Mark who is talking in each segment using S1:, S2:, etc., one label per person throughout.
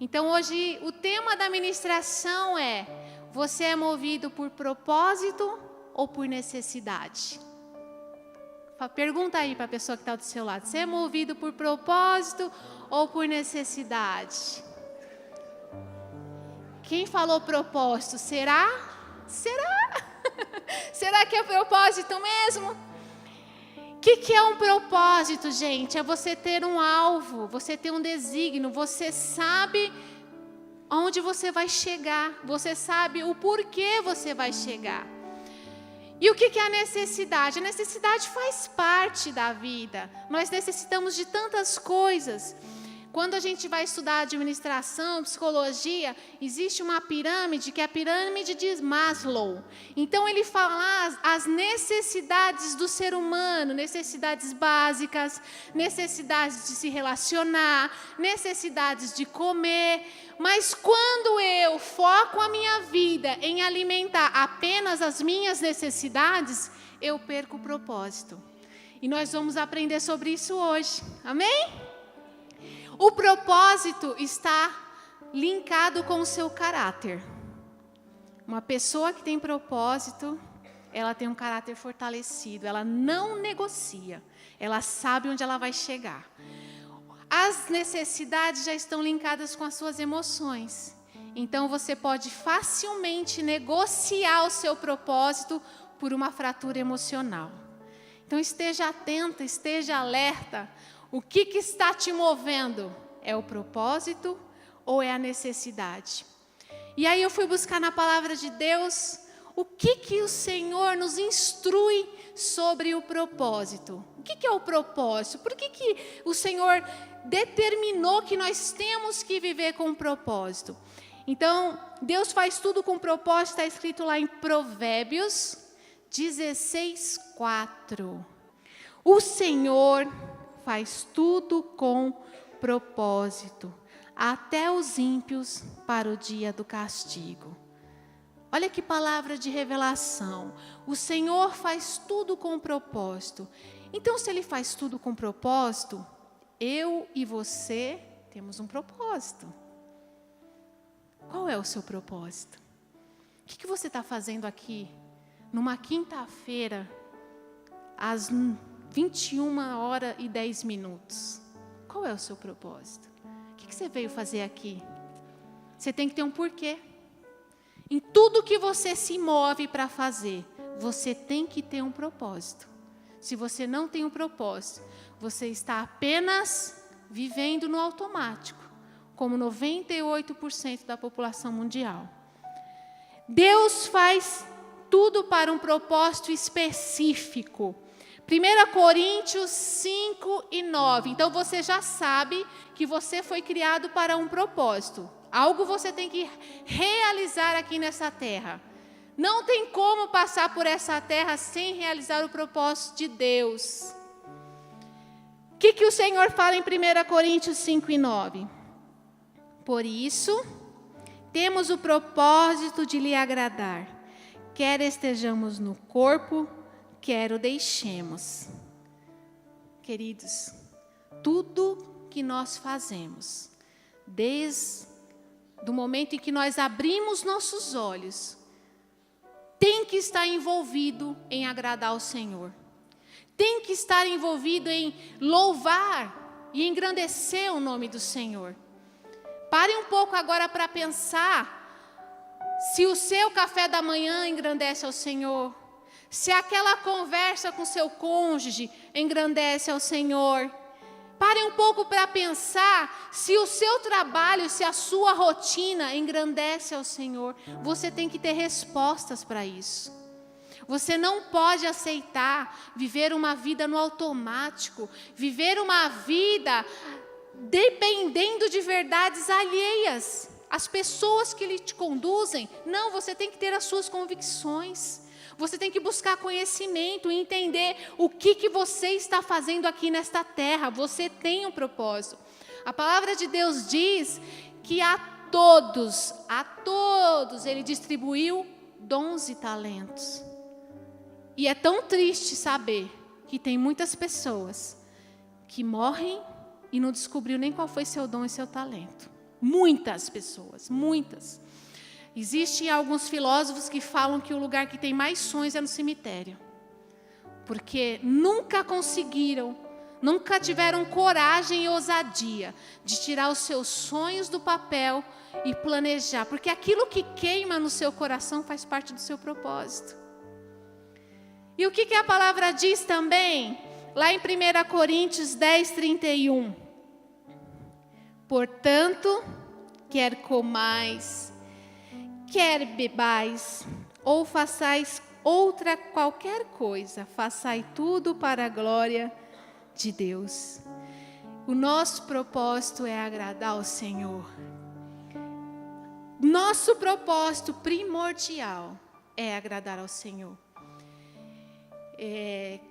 S1: Então hoje o tema da ministração é: você é movido por propósito ou por necessidade? Pergunta aí para a pessoa que está do seu lado: você é movido por propósito ou por necessidade? Quem falou propósito? Será? Será que é propósito mesmo? O que é um propósito, gente? É você ter um alvo, você ter um desígnio, você sabe onde você vai chegar, você sabe o porquê você vai chegar. E o que é a necessidade? A necessidade faz parte da vida. Nós necessitamos de tantas coisas. Quando a gente vai estudar administração, psicologia, existe uma pirâmide, que é a pirâmide de Maslow. Então ele fala as necessidades do ser humano, necessidades básicas, necessidades de se relacionar, necessidades de comer. Mas quando eu foco a minha vida em alimentar apenas as minhas necessidades, eu perco o propósito. E nós vamos aprender sobre isso hoje. Amém? O propósito está linkado com o seu caráter. Uma pessoa que tem propósito, ela tem um caráter fortalecido, ela não negocia, ela sabe onde ela vai chegar. As necessidades já estão linkadas com as suas emoções. Então você pode facilmente negociar o seu propósito por uma fratura emocional. Então esteja atenta, esteja alerta. O que está te movendo? É o propósito ou é a necessidade? E aí eu fui buscar na palavra de Deus o que o Senhor nos instrui sobre o propósito. O que é o propósito? Por que o Senhor determinou que nós temos que viver com um propósito? Então, Deus faz tudo com propósito, está escrito lá em Provérbios 16:4. O Senhor faz tudo com propósito, até os ímpios para o dia do castigo. Olha que palavra de revelação. O Senhor faz tudo com propósito. Então, se Ele faz tudo com propósito, eu e você temos um propósito. Qual é o seu propósito? O que você está fazendo aqui, numa quinta-feira, às 21h10. Qual é o seu propósito? O que você veio fazer aqui? Você tem que ter um porquê. Em tudo que você se move para fazer, você tem que ter um propósito. Se você não tem um propósito, você está apenas vivendo no automático, como 98% da população mundial. Deus faz tudo para um propósito específico. 1 Coríntios 5:9. Então você já sabe que você foi criado para um propósito. Algo você tem que realizar aqui nessa terra. Não tem como passar por essa terra sem realizar o propósito de Deus. O que o Senhor fala em 1 Coríntios 5:9? Por isso, temos o propósito de lhe agradar, quer estejamos no corpo, quer o deixemos. Queridos, tudo que nós fazemos, desde o momento em que nós abrimos nossos olhos, tem que estar envolvido em agradar ao Senhor. Tem que estar envolvido em louvar e engrandecer o nome do Senhor. Pare um pouco agora para pensar se o seu café da manhã engrandece ao Senhor. Se aquela conversa com seu cônjuge engrandece ao Senhor. Pare um pouco para pensar se o seu trabalho, se a sua rotina engrandece ao Senhor. Você tem que ter respostas para isso. Você não pode aceitar viver uma vida no automático, viver uma vida dependendo de verdades alheias. As pessoas que lhe te conduzem, não, você tem que ter as suas convicções. Você tem que buscar conhecimento e entender o que você está fazendo aqui nesta terra. Você tem um propósito. A palavra de Deus diz que a todos, Ele distribuiu dons e talentos. E é tão triste saber que tem muitas pessoas que morrem e não descobriu nem qual foi seu dom e seu talento. Muitas pessoas, muitas. Existem alguns filósofos que falam que o lugar que tem mais sonhos é no cemitério. Porque nunca conseguiram, nunca tiveram coragem e ousadia de tirar os seus sonhos do papel e planejar. Porque aquilo que queima no seu coração faz parte do seu propósito. E o que a palavra diz também? Lá em 1 Coríntios 10, 31. Portanto, quer comais, quer bebais, ou façais outra qualquer coisa, façai tudo para a glória de Deus. O nosso propósito é agradar ao Senhor. Nosso propósito primordial é agradar ao Senhor.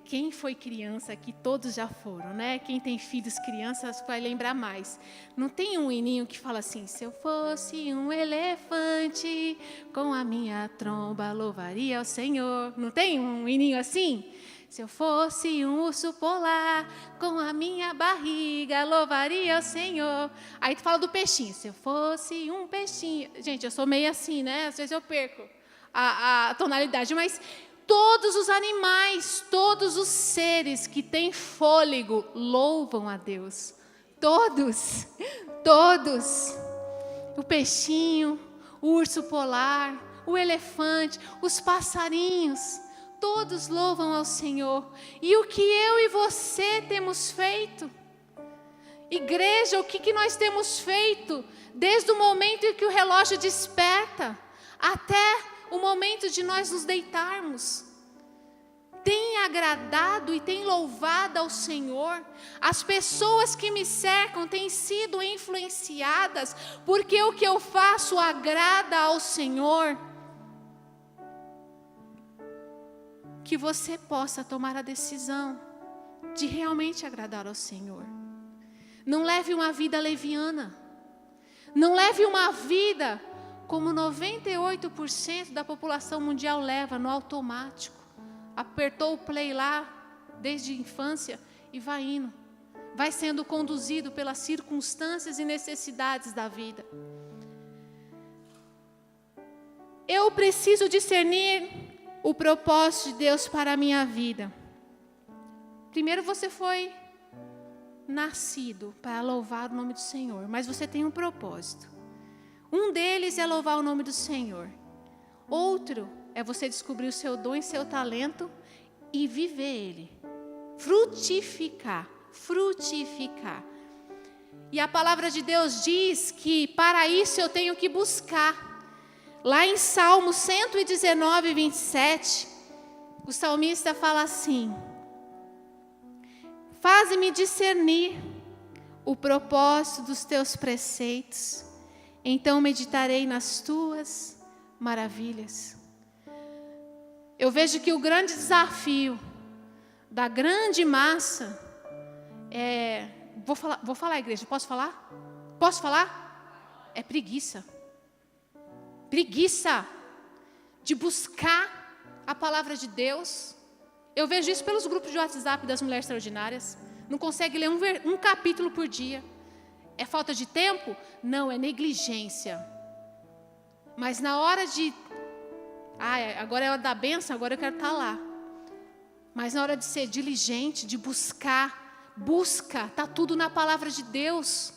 S1: Quem foi criança aqui, todos já foram, né? Quem tem filhos crianças vai lembrar mais. Não tem um hininho que fala assim: se eu fosse um elefante, com a minha tromba louvaria ao Senhor. Não tem um hininho assim? Se eu fosse um urso polar, com a minha barriga louvaria ao Senhor. Aí tu fala do peixinho: se eu fosse um peixinho. Gente, eu sou meio assim, né? Às vezes eu perco a tonalidade, mas todos os animais, todos os seres que têm fôlego louvam a Deus. Todos, todos. O peixinho, o urso polar, o elefante, os passarinhos, todos louvam ao Senhor. E o que eu e você temos feito? Igreja, o que nós temos feito desde o momento em que o relógio desperta até o momento de nós nos deitarmos? Tem agradado e tem louvado ao Senhor? As pessoas que me cercam têm sido influenciadas porque o que eu faço agrada ao Senhor? Que você possa tomar a decisão de realmente agradar ao Senhor. Não leve uma vida leviana. Não leve uma vida como 98% da população mundial leva, no automático. Apertou o play lá desde a infância e vai indo. Vai sendo conduzido pelas circunstâncias e necessidades da vida. Eu preciso discernir o propósito de Deus para a minha vida. Primeiro, você foi nascido para louvar o nome do Senhor, mas você tem um propósito. Um deles é louvar o nome do Senhor. Outro é você descobrir o seu dom e seu talento e viver ele. Frutificar. E a palavra de Deus diz que para isso eu tenho que buscar. Lá em Salmo 119, 27, o salmista fala assim: faze-me discernir o propósito dos teus preceitos, então meditarei nas tuas maravilhas. Eu vejo que o grande desafio da grande massa é... Vou falar, igreja, posso falar? Posso falar? É preguiça. Preguiça de buscar a palavra de Deus. Eu vejo isso pelos grupos de WhatsApp das mulheres extraordinárias. Não consegue ler um capítulo por dia. É falta de tempo? Não, é negligência. Mas na hora de... agora é hora da bênção, agora eu quero estar lá. Mas na hora de ser diligente, de buscar, está tudo na palavra de Deus.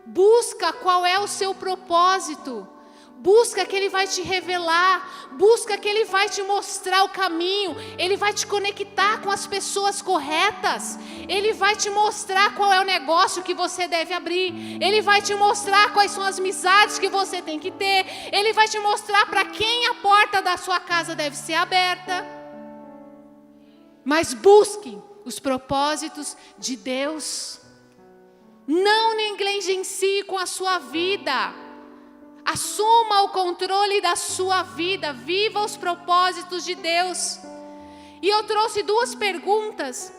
S1: Busca qual é o seu propósito. Busca que Ele vai te revelar, busca que Ele vai te mostrar o caminho, Ele vai te conectar com as pessoas corretas, Ele vai te mostrar qual é o negócio que você deve abrir, Ele vai te mostrar quais são as amizades que você tem que ter, Ele vai te mostrar para quem a porta da sua casa deve ser aberta. Mas busque os propósitos de Deus, não negligencie com a sua vida. Assuma o controle da sua vida, viva os propósitos de Deus. E eu trouxe 2 perguntas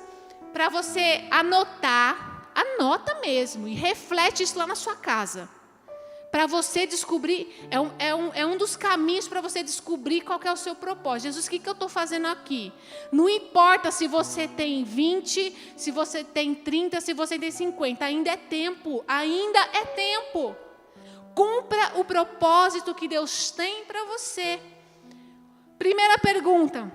S1: para você anotar, anota mesmo e reflete isso lá na sua casa. Para você descobrir, é um dos caminhos para você descobrir qual que é o seu propósito. Jesus, o que eu estou fazendo aqui? Não importa se você tem 20, se você tem 30, se você tem 50, ainda é tempo, ainda é tempo. Cumpra o propósito que Deus tem para você. Primeira pergunta: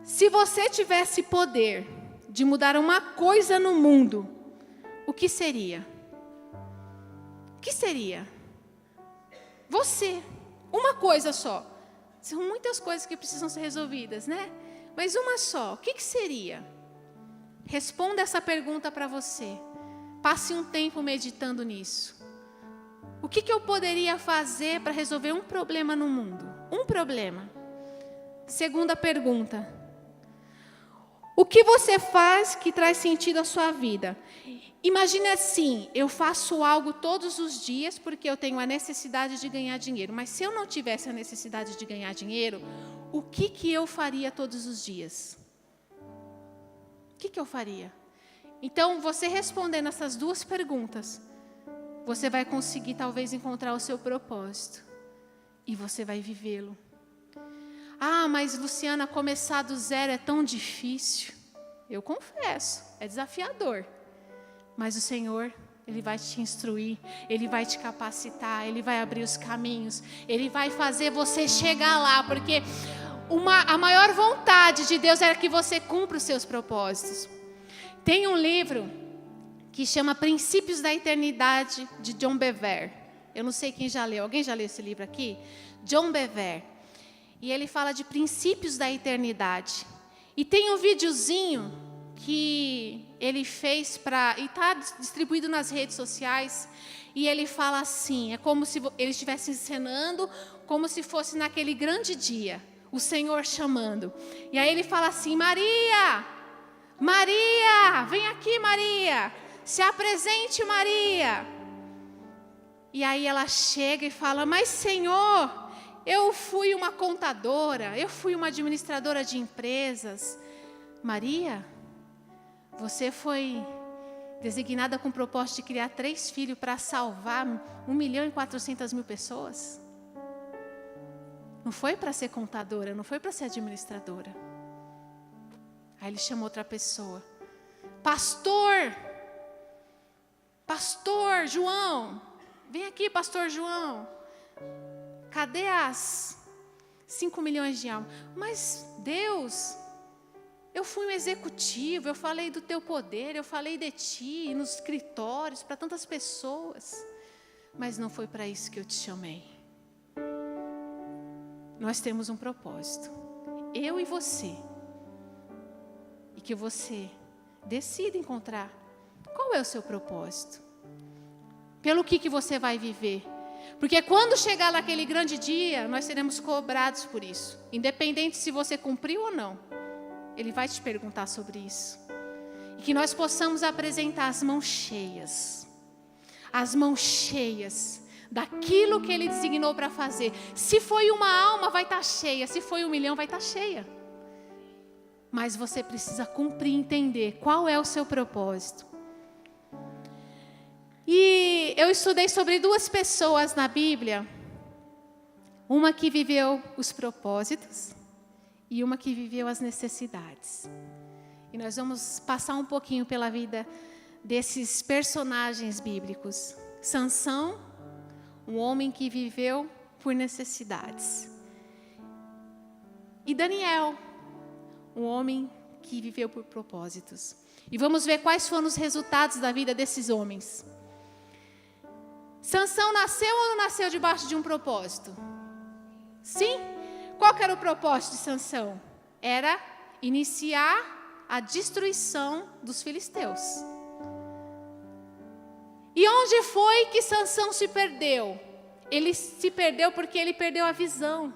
S1: se você tivesse poder de mudar uma coisa no mundo, o que seria? O que seria? Você. Uma coisa só. São muitas coisas que precisam ser resolvidas, né? Mas uma só. O que seria? Responda essa pergunta para você. Passe um tempo meditando nisso. O que eu poderia fazer para resolver um problema no mundo? Um problema. Segunda pergunta: o que você faz que traz sentido à sua vida? Imagine assim: eu faço algo todos os dias porque eu tenho a necessidade de ganhar dinheiro. Mas se eu não tivesse a necessidade de ganhar dinheiro, o que eu faria todos os dias? O que eu faria? Então, você respondendo essas duas perguntas, você vai conseguir talvez encontrar o seu propósito. E você vai vivê-lo. Ah, mas Luciana, começar do zero é tão difícil. Eu confesso, é desafiador. Mas o Senhor, Ele vai te instruir, Ele vai te capacitar, Ele vai abrir os caminhos, Ele vai fazer você chegar lá, porque a maior vontade de Deus era que você cumpra os seus propósitos. Tem um livro que chama Princípios da Eternidade, de John Bevere. Eu não sei quem já leu. Alguém já leu esse livro aqui? John Bevere. E ele fala de princípios da eternidade. E tem um videozinho que ele fez e está distribuído nas redes sociais. E ele fala assim, é como se ele estivesse encenando, como se fosse naquele grande dia, o Senhor chamando. E aí ele fala assim: Maria, Maria, vem aqui, Maria, se apresente, Maria. E aí ela chega e fala: mas Senhor, eu fui uma contadora, eu fui uma administradora de empresas. Maria, você foi designada com o propósito de criar 3 filhos para salvar 1.400.000 pessoas? Não foi para ser contadora, não foi para ser administradora. Aí ele chamou outra pessoa: Pastor João, vem aqui, Pastor João. Cadê as 5 milhões de almas? Mas Deus, eu fui um executivo, eu falei do teu poder, eu falei de ti, nos escritórios, para tantas pessoas. Mas não foi para isso que eu te chamei. Nós temos um propósito, eu e você. E que você decida encontrar qual é o seu propósito. Pelo que você vai viver. Porque quando chegar naquele grande dia, nós seremos cobrados por isso. Independente se você cumpriu ou não. Ele vai te perguntar sobre isso. E que nós possamos apresentar as mãos cheias. As mãos cheias daquilo que Ele designou para fazer. Se foi uma alma, vai estar cheia. Se foi 1 milhão, vai estar cheia. Mas você precisa cumprir e entender qual é o seu propósito. E eu estudei sobre 2 pessoas na Bíblia. Uma que viveu os propósitos e uma que viveu as necessidades. E nós vamos passar um pouquinho pela vida desses personagens bíblicos. Sansão, um homem que viveu por necessidades. E Daniel, um homem que viveu por propósitos. E vamos ver quais foram os resultados da vida desses homens. Sansão nasceu ou não nasceu debaixo de um propósito? Sim? Qual que era o propósito de Sansão? Era iniciar a destruição dos filisteus. E onde foi que Sansão se perdeu? Ele se perdeu porque ele perdeu a visão.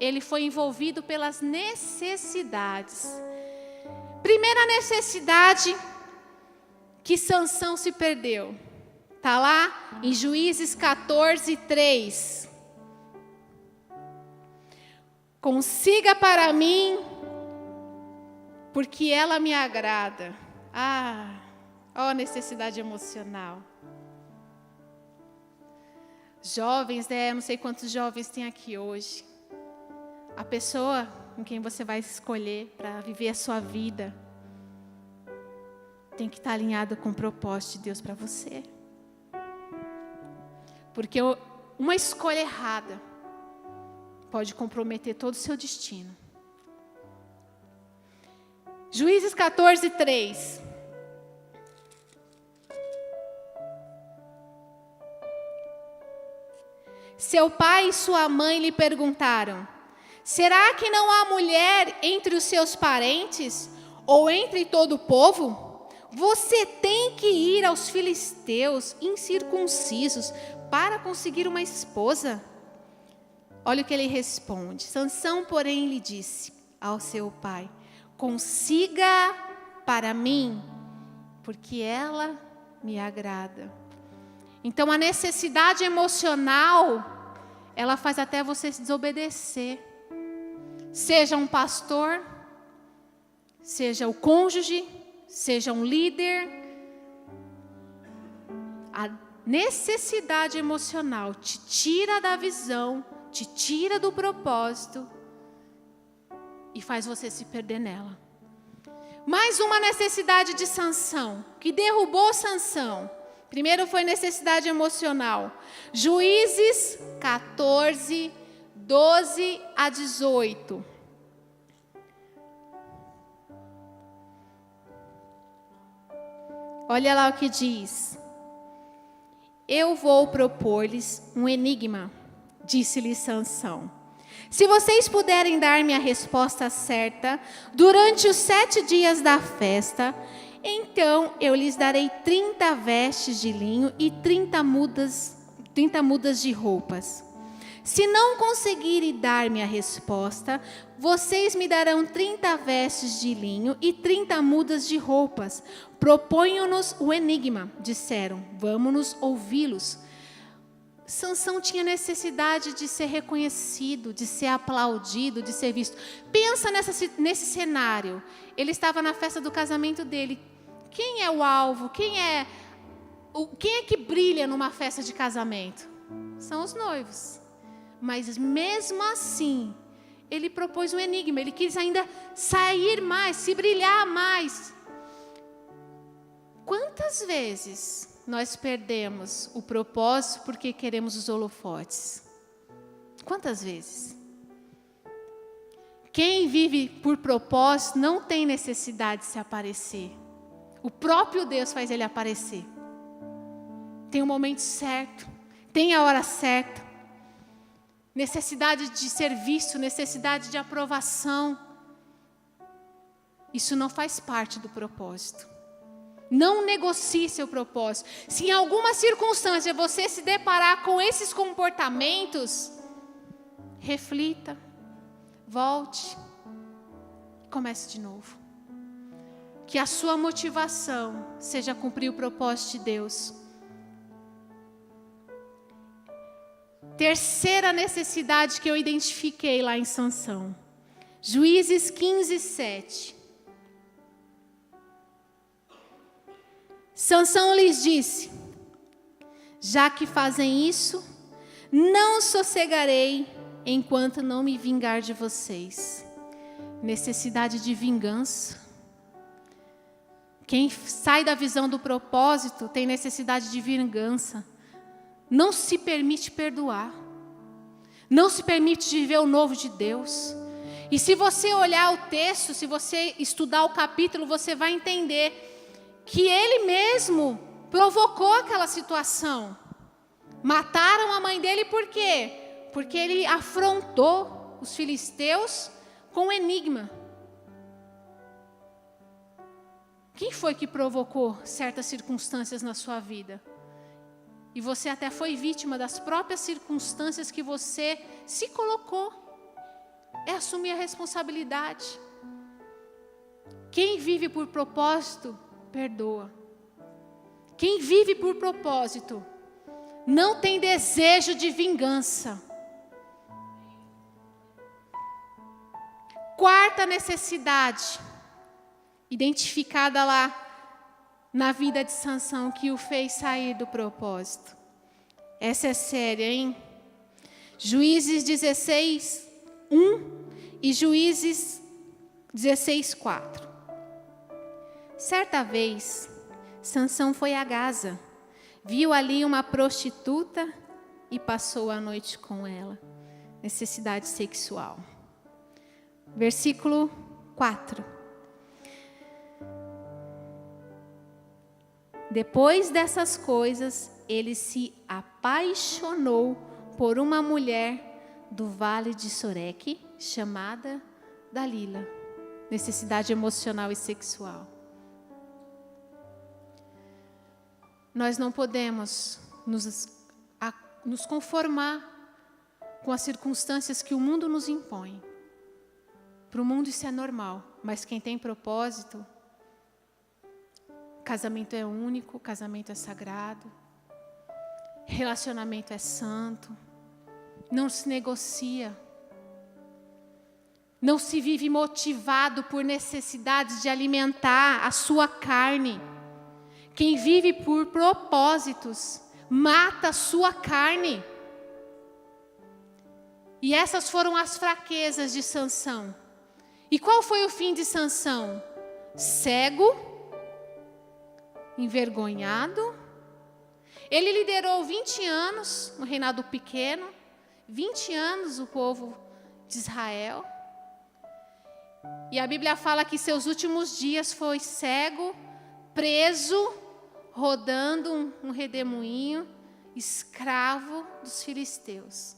S1: Ele foi envolvido pelas necessidades. Primeira necessidade que Sansão se perdeu. Está lá em Juízes 14:3. Consiga para mim, porque ela me agrada. Ó, necessidade emocional. Jovens, não sei quantos jovens tem aqui hoje. A pessoa com quem você vai escolher para viver a sua vida tem que estar alinhada com o propósito de Deus para você. Porque uma escolha errada pode comprometer todo o seu destino. Juízes 14:3. Seu pai e sua mãe lhe perguntaram: será que não há mulher entre os seus parentes ou entre todo o povo? Você tem que ir aos filisteus incircuncisos para conseguir uma esposa? Olha o que ele responde. Sansão, porém, lhe disse ao seu pai: consiga para mim, porque ela me agrada. Então a necessidade emocional, ela faz até você se desobedecer. Seja um pastor, seja o cônjuge, seja um líder. A necessidade emocional te tira da visão, te tira do propósito e faz você se perder nela. Mais uma necessidade de Sansão, que derrubou Sansão. Primeiro foi necessidade emocional. Juízes 14, 12 a 18. Olha lá o que diz. Eu vou propor-lhes um enigma, disse-lhe Sansão. Se vocês puderem dar-me a resposta certa durante os 7 dias da festa, então eu lhes darei 30 vestes de linho e 30 mudas de roupas. Se não conseguirem dar-me a resposta, vocês me darão 30 vestes de linho e 30 mudas de roupas. Proponham-nos o enigma, disseram. Vamos ouvi-los. Sansão tinha necessidade de ser reconhecido, de ser aplaudido, de ser visto. Pensa nesse cenário. Ele estava na festa do casamento dele. Quem é o alvo? Quem é que brilha numa festa de casamento? São os noivos. Mas mesmo assim, ele propôs um enigma. Ele quis ainda sair mais, se brilhar mais. Quantas vezes nós perdemos o propósito porque queremos os holofotes? Quantas vezes? Quem vive por propósito não tem necessidade de se aparecer. O próprio Deus faz ele aparecer. Tem o momento certo, tem a hora certa. Necessidade de ser visto, necessidade de aprovação. Isso não faz parte do propósito. Não negocie seu propósito. Se em alguma circunstância você se deparar com esses comportamentos, reflita, volte, comece de novo. Que a sua motivação seja cumprir o propósito de Deus. Terceira necessidade que eu identifiquei lá em Sansão. Juízes 15, 7. Sansão lhes disse: já que fazem isso, não sossegarei enquanto não me vingar de vocês. Necessidade de vingança. Quem sai da visão do propósito tem necessidade de vingança. Não se permite perdoar. Não se permite viver o novo de Deus. E se você olhar o texto, se você estudar o capítulo, você vai entender que ele mesmo provocou aquela situação. Mataram a mãe dele por quê? Porque ele afrontou os filisteus com um enigma. Quem foi que provocou certas circunstâncias na sua vida? E você até foi vítima das próprias circunstâncias que você se colocou. É assumir a responsabilidade. Quem vive por propósito, perdoa. Quem vive por propósito, não tem desejo de vingança. Quarta necessidade, identificada lá na vida de Sansão, que o fez sair do propósito. Essa é séria, hein? Juízes 16, 1 e Juízes 16, 4. Certa vez, Sansão foi a Gaza, viu ali uma prostituta e passou a noite com ela. Necessidade sexual. Versículo 4. Depois dessas coisas, ele se apaixonou por uma mulher do vale de Soreque, chamada Dalila. Necessidade emocional e sexual. Nós não podemos nos conformar com as circunstâncias que o mundo nos impõe. Para o mundo isso é normal, mas quem tem propósito, casamento é único, casamento é sagrado, relacionamento é santo, não se negocia, não se vive motivado por necessidades de alimentar a sua carne. Quem vive por propósitos, mata a sua carne. E essas foram as fraquezas de Sansão. E qual foi o fim de Sansão? Cego, envergonhado. Ele liderou 20 anos, um reinado pequeno, 20 anos o povo de Israel. E a Bíblia fala que seus últimos dias foi cego, preso, rodando um redemoinho, escravo dos filisteus.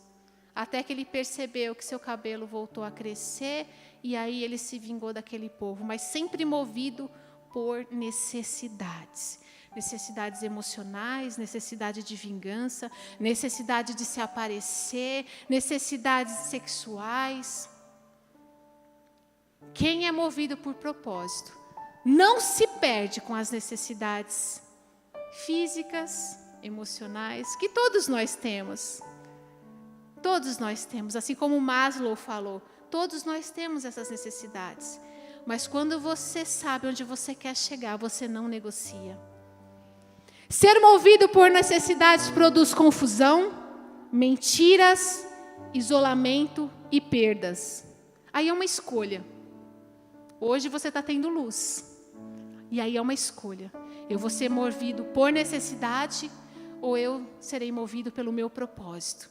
S1: Até que ele percebeu que seu cabelo voltou a crescer e aí ele se vingou daquele povo, mas sempre movido por necessidades. Necessidades emocionais, necessidade de vingança, necessidade de se aparecer, necessidades sexuais. Quem é movido por propósito não se perde com as necessidades físicas, emocionais, que todos nós temos. Todos nós temos, assim como Maslow falou, todos nós temos essas necessidades. Mas quando você sabe onde você quer chegar, você não negocia. Ser movido por necessidades produz confusão, mentiras, isolamento e perdas. Aí é uma escolha. Hoje você está tendo luz. E aí é uma escolha. Eu vou ser movido por necessidade ou eu serei movido pelo meu propósito.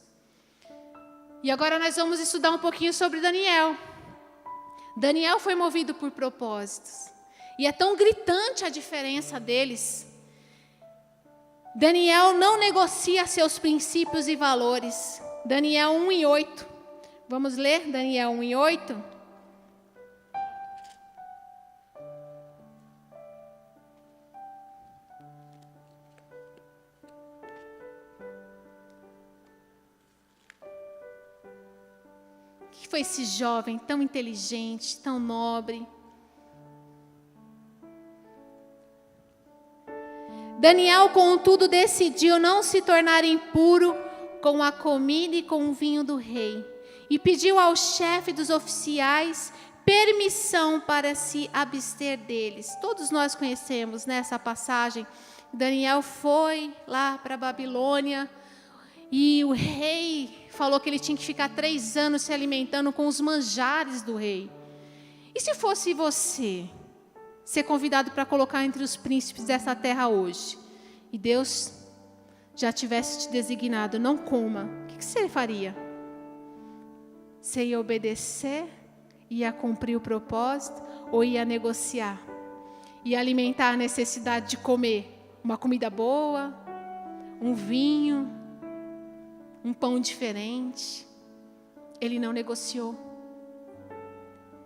S1: E agora nós vamos estudar um pouquinho sobre Daniel. Daniel foi movido por propósitos. E é tão gritante a diferença deles. Daniel não negocia seus princípios e valores. Daniel 1:8. Vamos ler Daniel 1:8? O que foi esse jovem tão inteligente, tão nobre? Daniel, contudo, decidiu não se tornar impuro com a comida e com o vinho do rei, e pediu ao chefe dos oficiais permissão para se abster deles. Todos nós conhecemos nessa passagem. Daniel foi lá para a Babilônia e o rei falou que ele tinha que ficar 3 anos se alimentando com os manjares do rei. E se fosse você ser convidado para colocar entre os príncipes dessa terra hoje, e Deus já tivesse te designado, não coma, o que você faria? Você ia obedecer, ia cumprir o propósito, ou ia negociar? Ia alimentar a necessidade de comer uma comida boa, um vinho, um pão diferente? Ele não negociou.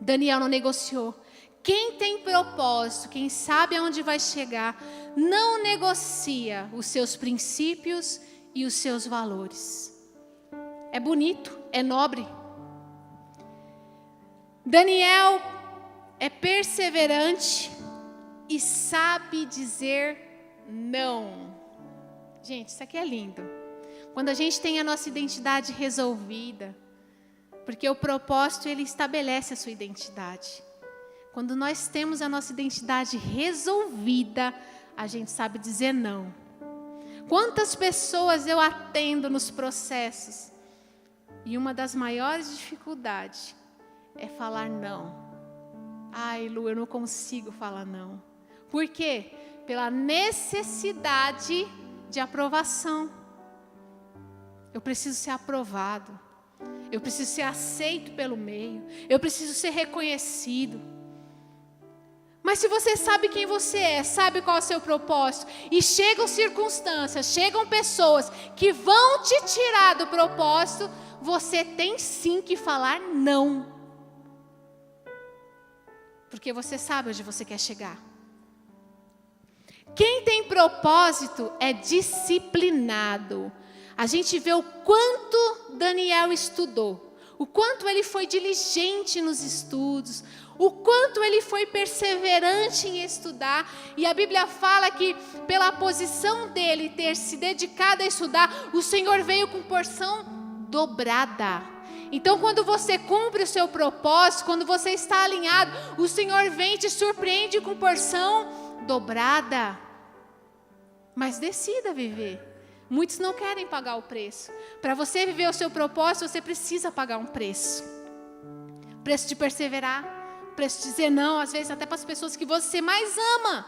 S1: Daniel não negociou. Quem tem propósito, quem sabe aonde vai chegar, não negocia os seus princípios e os seus valores. É bonito, é nobre. Daniel é perseverante e sabe dizer não. Gente, isso aqui é lindo. Quando a gente tem a nossa identidade resolvida, porque o propósito, ele estabelece a sua identidade. Quando nós temos a nossa identidade resolvida, a gente sabe dizer não. Quantas pessoas eu atendo nos processos, e uma das maiores dificuldades é falar não. Ai, Lu, eu não consigo falar não. Por quê? Pela necessidade de aprovação. Eu preciso ser aprovado. Eu preciso ser aceito pelo meio. Eu preciso ser reconhecido. Mas se você sabe quem você é, sabe qual é o seu propósito, e chegam circunstâncias, chegam pessoas que vão te tirar do propósito, você tem sim que falar não. Porque você sabe onde você quer chegar. Quem tem propósito é disciplinado. A gente vê o quanto Daniel estudou, o quanto ele foi diligente nos estudos, o quanto ele foi perseverante em estudar. E a Bíblia fala que pela posição dele ter se dedicado a estudar, o Senhor veio com porção dobrada. Então quando você cumpre o seu propósito, quando você está alinhado, o Senhor vem e te surpreende com porção dobrada. Mas decida viver. Muitos não querem pagar o preço. Para você viver o seu propósito, você precisa pagar um preço. Preço de perseverar, preço de dizer não, às vezes até para as pessoas que você mais ama.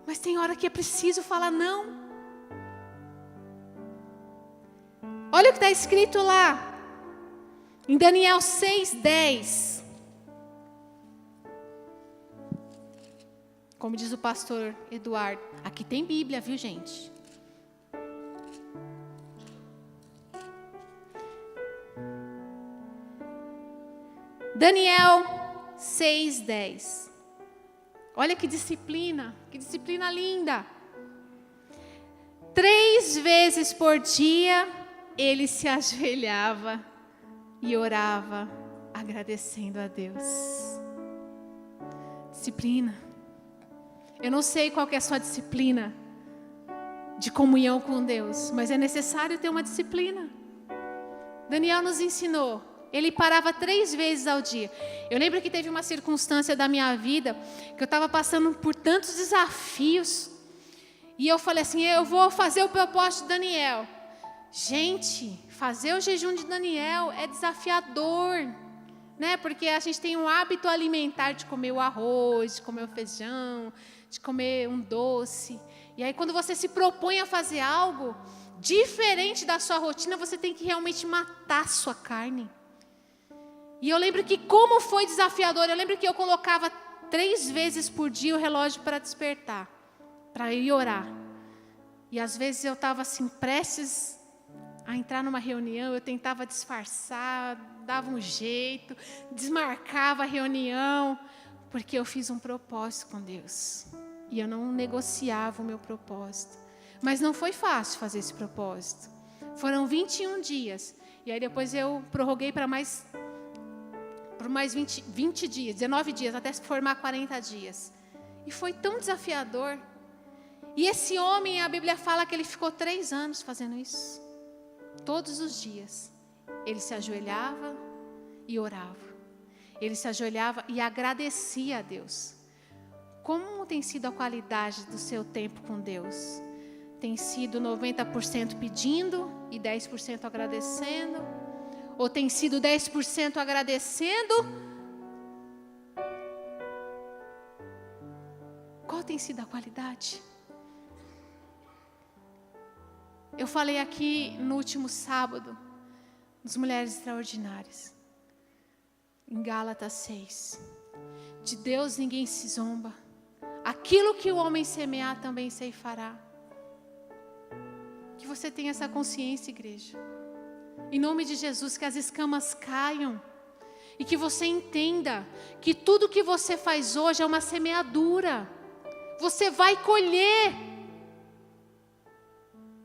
S1: Mas tem hora que é preciso falar não. Olha o que está escrito lá, em Daniel 6:10. Como diz o pastor Eduardo, aqui tem Bíblia, viu, gente? Daniel 6:10. Olha que disciplina linda. 3 vezes por dia ele se ajoelhava e orava, agradecendo a Deus. Disciplina. Eu não sei qual que é a sua disciplina de comunhão com Deus, mas é necessário ter uma disciplina. Daniel nos ensinou. Ele parava 3 vezes ao dia. Eu lembro que teve uma circunstância da minha vida que eu estava passando por tantos desafios. E eu falei assim, eu vou fazer o propósito de Daniel. Gente, fazer o jejum de Daniel é desafiador, né? Porque a gente tem um hábito alimentar de comer o arroz, de comer o feijão, de comer um doce. E aí quando você se propõe a fazer algo diferente da sua rotina, você tem que realmente matar a sua carne. E eu lembro que como foi desafiador, eu lembro que eu colocava 3 vezes por dia o relógio para despertar, para ir orar. E às vezes eu estava assim, prestes a entrar numa reunião, eu tentava disfarçar, dava um jeito, desmarcava a reunião, porque eu fiz um propósito com Deus. E eu não negociava o meu propósito. Mas não foi fácil fazer esse propósito. Foram 21 dias. E aí depois eu prorroguei para mais 20 dias, 19 dias, até se formar 40 dias. E foi tão desafiador. E esse homem, a Bíblia fala que ele ficou 3 anos fazendo isso. Todos os dias. Ele se ajoelhava e orava. Ele se ajoelhava e agradecia a Deus. Como tem sido a qualidade do seu tempo com Deus? Tem sido 90% pedindo e 10% agradecendo? Ou tem sido 10% agradecendo? Qual tem sido a qualidade? Eu falei aqui no último sábado, das mulheres extraordinárias, em Gálatas 6. De Deus ninguém se zomba. Aquilo que o homem semear também ceifará. Que você tenha essa consciência, igreja. Em nome de Jesus, que as escamas caiam. E que você entenda que tudo que você faz hoje é uma semeadura. Você vai colher.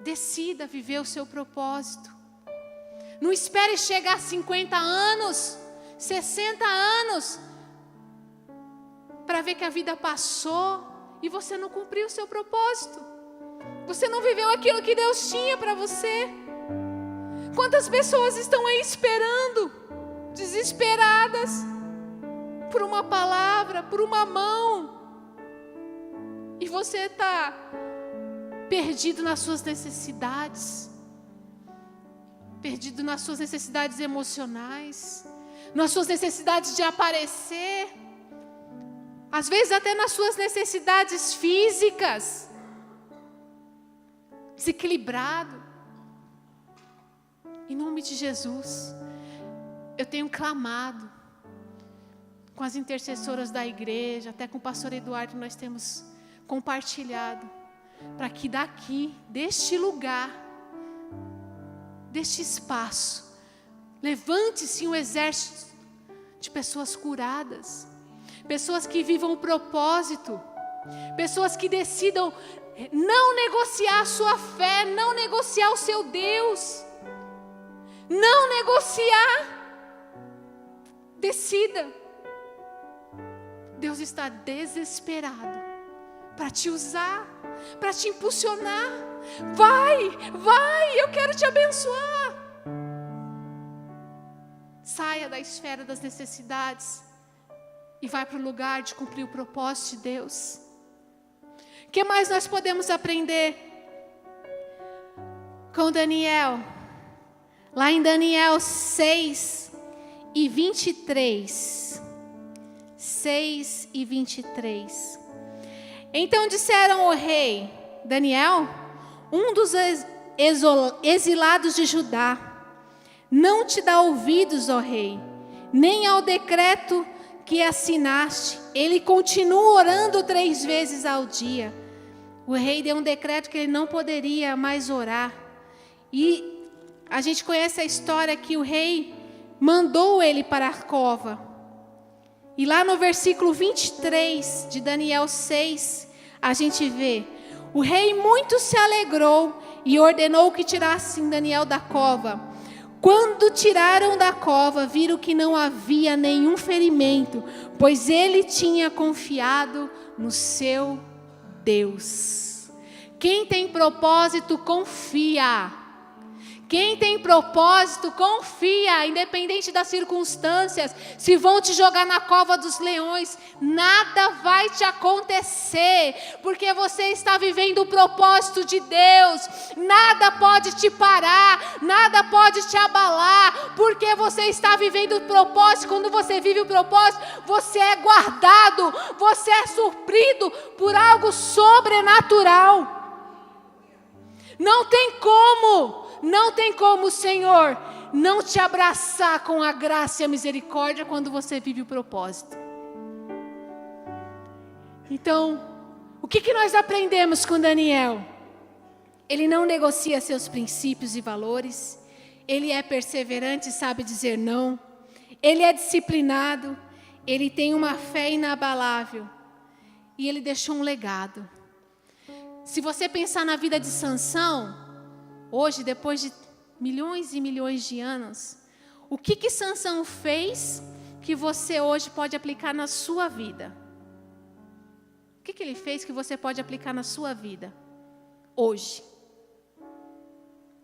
S1: Decida viver o seu propósito. Não espere chegar a 50 anos, 60 anos, para ver que a vida passou e você não cumpriu o seu propósito. Você não viveu aquilo que Deus tinha para você. Quantas pessoas estão aí esperando, desesperadas, por uma palavra, por uma mão, e você está perdido nas suas necessidades, perdido nas suas necessidades emocionais, nas suas necessidades de aparecer, às vezes até nas suas necessidades físicas, desequilibrado. Em nome de Jesus, eu tenho clamado com as intercessoras da igreja, até com o pastor Eduardo, nós temos compartilhado, para que daqui, deste lugar, deste espaço, levante-se um exército de pessoas curadas, pessoas que vivam o propósito, pessoas que decidam não negociar a sua fé, não negociar o seu Deus, não negociar. Decida. Deus está desesperado para te usar, para te impulsionar. Vai, eu quero te abençoar. Saia da esfera das necessidades e vai para o lugar de cumprir o propósito de Deus. O que mais nós podemos aprender com Daniel? Lá em Daniel 6 e 23. 6 e 23. Então disseram ao rei Daniel, um dos exilados de Judá: não te dá ouvidos, ó rei, nem ao decreto que assinaste. Ele continua orando 3 vezes ao dia. O rei deu um decreto que ele não poderia mais orar. E a gente conhece a história que o rei mandou ele para a cova. E lá no versículo 23 de Daniel 6, a gente vê: o rei muito se alegrou e ordenou que tirassem Daniel da cova. Quando tiraram da cova, viram que não havia nenhum ferimento, pois ele tinha confiado no seu Deus. Quem tem propósito, confia. Quem tem propósito, confia, independente das circunstâncias. Se vão te jogar na cova dos leões, nada vai te acontecer, porque você está vivendo o propósito de Deus. Nada pode te parar, nada pode te abalar, porque você está vivendo o propósito. Quando você vive o propósito, você é guardado, você é suprido por algo sobrenatural. Não tem como o Senhor não te abraçar com a graça e a misericórdia quando você vive o propósito. Então, o que nós aprendemos com Daniel? Ele não negocia seus princípios e valores, ele é perseverante e sabe dizer não, ele é disciplinado, ele tem uma fé inabalável e ele deixou um legado. Se você pensar na vida de Sansão, hoje, depois de milhões e milhões de anos, o que Sansão fez que você hoje pode aplicar na sua vida? O que ele fez que você pode aplicar na sua vida hoje?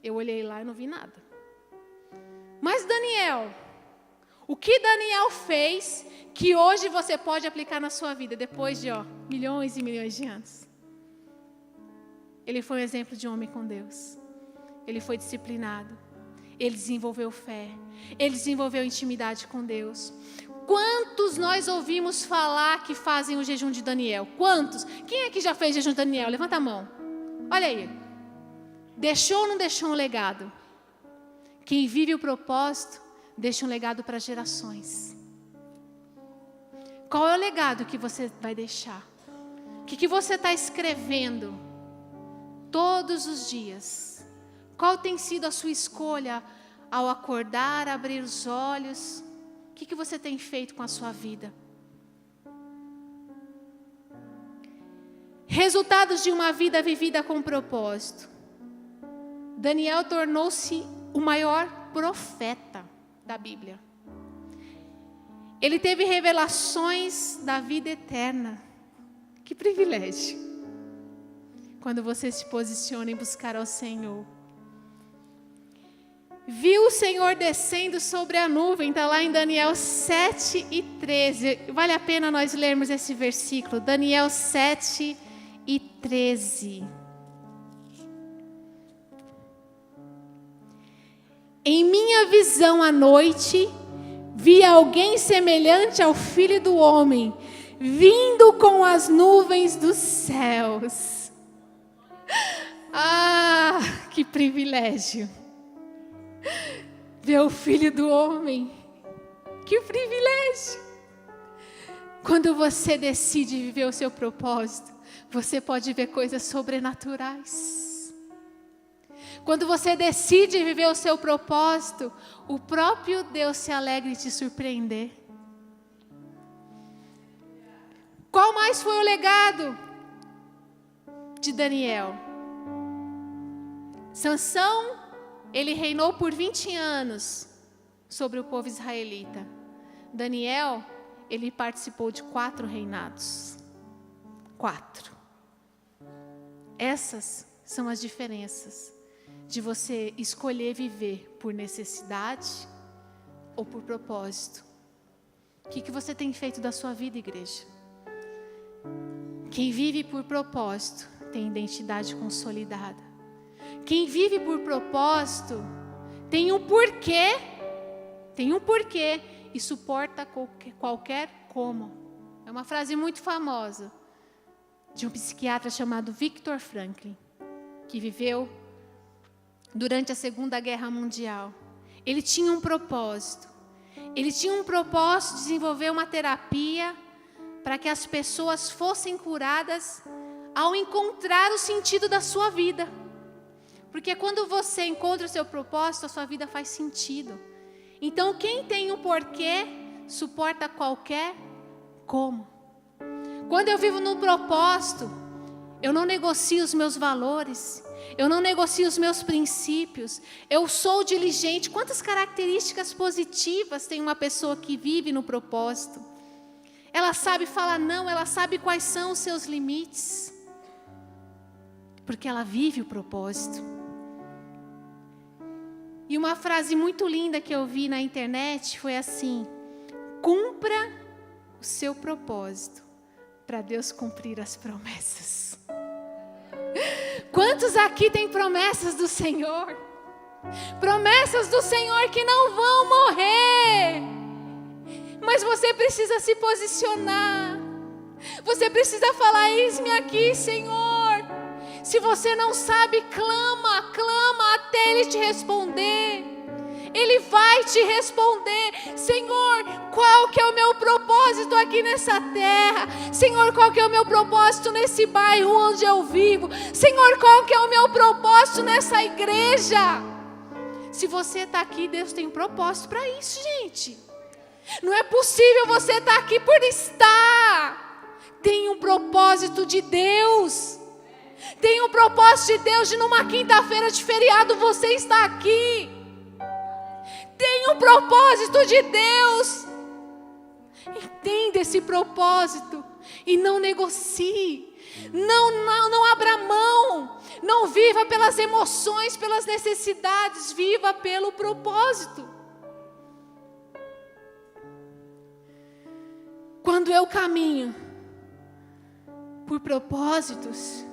S1: Eu olhei lá e não vi nada. Mas Daniel, o que Daniel fez que hoje você pode aplicar na sua vida depois de milhões e milhões de anos? Ele foi um exemplo de homem com Deus. Ele foi disciplinado, ele desenvolveu fé, ele desenvolveu intimidade com Deus. Quantos nós ouvimos falar que fazem o jejum de Daniel? Quantos? Quem é que já fez jejum de Daniel? Levanta a mão. Olha aí. Deixou ou não deixou um legado? Quem vive o propósito, deixa um legado para gerações. Qual é o legado que você vai deixar? O que você está escrevendo todos os dias? Qual tem sido a sua escolha ao acordar, abrir os olhos? O que você tem feito com a sua vida? Resultados de uma vida vivida com propósito. Daniel tornou-se o maior profeta da Bíblia. Ele teve revelações da vida eterna. Que privilégio! Quando você se posiciona em buscar ao Senhor. Viu o Senhor descendo sobre a nuvem, está lá em Daniel 7 e 13. Vale a pena nós lermos esse versículo, Daniel 7 e 13. Em minha visão à noite, vi alguém semelhante ao Filho do Homem, vindo com as nuvens dos céus. Ah, que privilégio! ver o Filho do Homem. Que privilégio! Quando você decide viver o seu propósito, você pode ver coisas sobrenaturais. Quando você decide viver o seu propósito, o próprio Deus se alegra em te surpreender. Qual mais foi o legado de Daniel? Sansão, ele reinou por 20 anos sobre o povo israelita. Daniel, ele participou de 4 reinados. 4. Essas são as diferenças de você escolher viver por necessidade ou por propósito. O que você tem feito da sua vida, igreja? Quem vive por propósito tem identidade consolidada. Quem vive por propósito tem um porquê e suporta qualquer como. É uma frase muito famosa de um psiquiatra chamado Viktor Frankl, que viveu durante a Segunda Guerra Mundial. Ele tinha um propósito. Ele tinha um propósito de desenvolver uma terapia para que as pessoas fossem curadas ao encontrar o sentido da sua vida. Porque quando você encontra o seu propósito, a sua vida faz sentido. Então, quem tem um porquê, suporta qualquer como. Quando eu vivo no propósito, eu não negocio os meus valores, eu não negocio os meus princípios, eu sou diligente. Quantas características positivas tem uma pessoa que vive no propósito? Ela sabe falar não, ela sabe quais são os seus limites, porque ela vive o propósito. E uma frase muito linda que eu vi na internet foi assim: cumpra o seu propósito para Deus cumprir as promessas. Quantos aqui têm promessas do Senhor? Promessas do Senhor que não vão morrer. Mas você precisa se posicionar. Você precisa falar: eis-me aqui, Senhor. Se você não sabe, clama, clama até Ele te responder. Ele vai te responder: Senhor, qual que é o meu propósito aqui nessa terra? Senhor, qual que é o meu propósito nesse bairro onde eu vivo? Senhor, qual que é o meu propósito nessa igreja? Se você está aqui, Deus tem um propósito para isso, gente. Não é possível você estar aqui por estar. Tem um propósito de Deus. Tem um propósito de Deus de numa quinta-feira de feriado você está aqui. Tem um propósito de Deus. Entenda esse propósito e não negocie. Não abra mão. Não viva pelas emoções, pelas necessidades. Viva pelo propósito. Quando eu caminho por propósitos,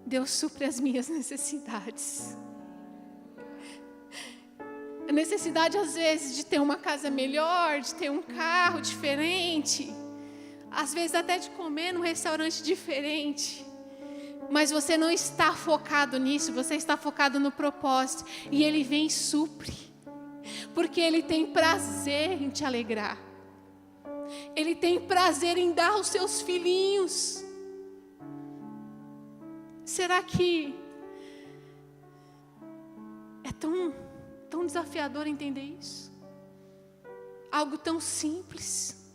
S1: Deus supre as minhas necessidades. A necessidade, às vezes, de ter uma casa melhor, de ter um carro diferente, às vezes até de comer num restaurante diferente. Mas você não está focado nisso, você está focado no propósito. E Ele vem e supre, porque Ele tem prazer em te alegrar. Ele tem prazer em dar os seus filhinhos. Será que é tão desafiador entender isso? Algo tão simples.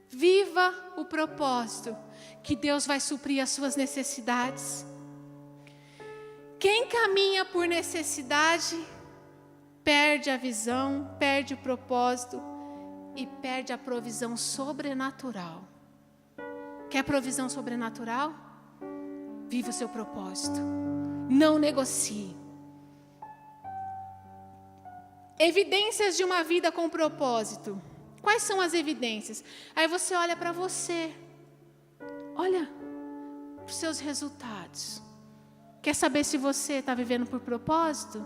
S1: Viva o propósito, que Deus vai suprir as suas necessidades. Quem caminha por necessidade, perde a visão, perde o propósito e perde a provisão sobrenatural. Quer provisão sobrenatural? Viva o seu propósito. Não negocie. Evidências de uma vida com propósito. Quais são as evidências? Aí você olha para você. Olha para os seus resultados. Quer saber se você está vivendo por propósito?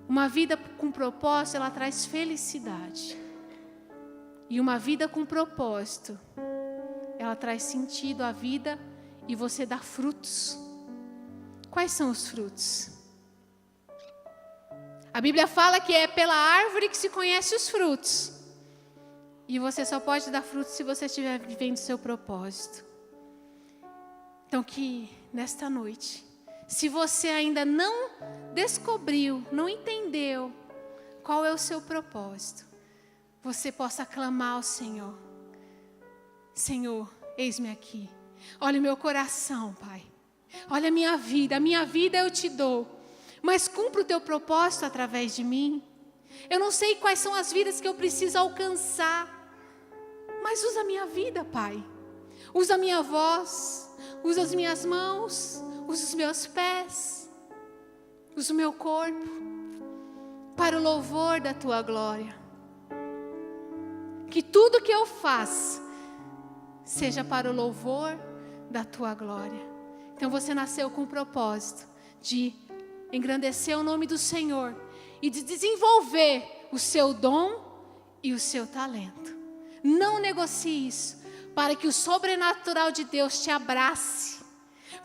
S1: Uma vida com propósito, ela traz felicidade. E uma vida com propósito, ela traz sentido à vida e você dá frutos. Quais são os frutos? A Bíblia fala que é pela árvore que se conhece os frutos. E você só pode dar frutos se você estiver vivendo o seu propósito. Então que nesta noite, se você ainda não descobriu, não entendeu qual é o seu propósito, você possa clamar ao Senhor. Senhor, eis-me aqui. Olha o meu coração, Pai. Olha a minha vida eu te dou. Mas cumpra o teu propósito através de mim. Eu não sei quais são as vidas que eu preciso alcançar. Mas usa a minha vida, Pai. Usa a minha voz. Usa as minhas mãos. Usa os meus pés. Usa o meu corpo. Para o louvor da tua glória. Que tudo que eu faço seja para o louvor da tua glória. Então você nasceu com o propósito de engrandecer o nome do Senhor e de desenvolver o seu dom e o seu talento. Não negocie isso, para que o sobrenatural de Deus te abrace,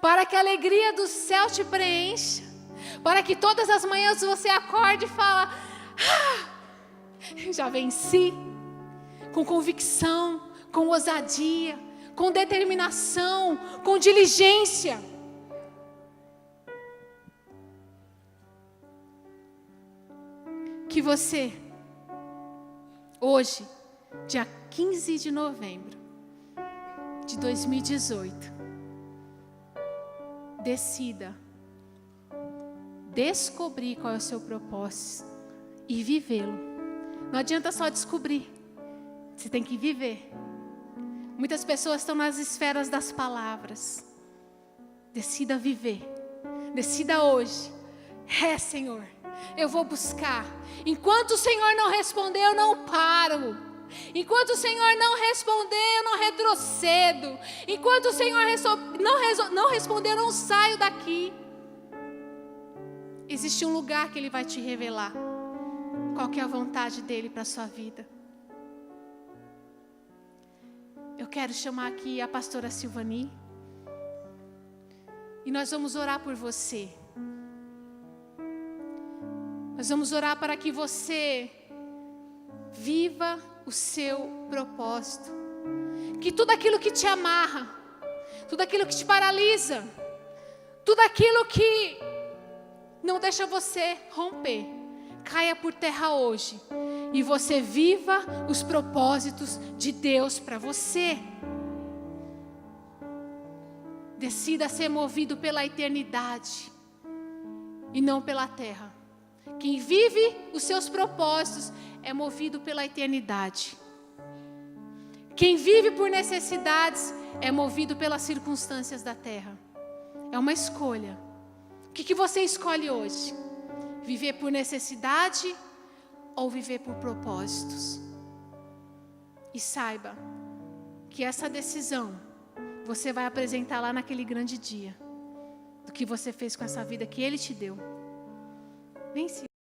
S1: para que a alegria do céu te preencha, para que todas as manhãs você acorde e fala: já venci, com convicção, com ousadia, com determinação, com diligência. Que você, hoje, dia 15 de novembro de 2018, decida descobrir qual é o seu propósito e vivê-lo. Não adianta só descobrir, você tem que viver. Muitas pessoas estão nas esferas das palavras. Decida viver. Decida hoje. Senhor, eu vou buscar. Enquanto o Senhor não responder, eu não paro. Enquanto o Senhor não responder, eu não retrocedo. Enquanto o Senhor não responder, eu não saio daqui. Existe um lugar que Ele vai te revelar. Qual que é a vontade dEle para a sua vida? Eu quero chamar aqui a pastora Silvani. E nós vamos orar por você. Nós vamos orar para que você viva o seu propósito. Que tudo aquilo que te amarra, tudo aquilo que te paralisa, tudo aquilo que não deixa você romper, caia por terra hoje. E você viva os propósitos de Deus para você. Decida ser movido pela eternidade e não pela terra. Quem vive os seus propósitos é movido pela eternidade. Quem vive por necessidades é movido pelas circunstâncias da terra. É uma escolha. O que você escolhe hoje? Viver por necessidade ou viver por propósitos? E saiba que essa decisão você vai apresentar lá naquele grande dia, do que você fez com essa vida que Ele te deu. Vem, Senhor.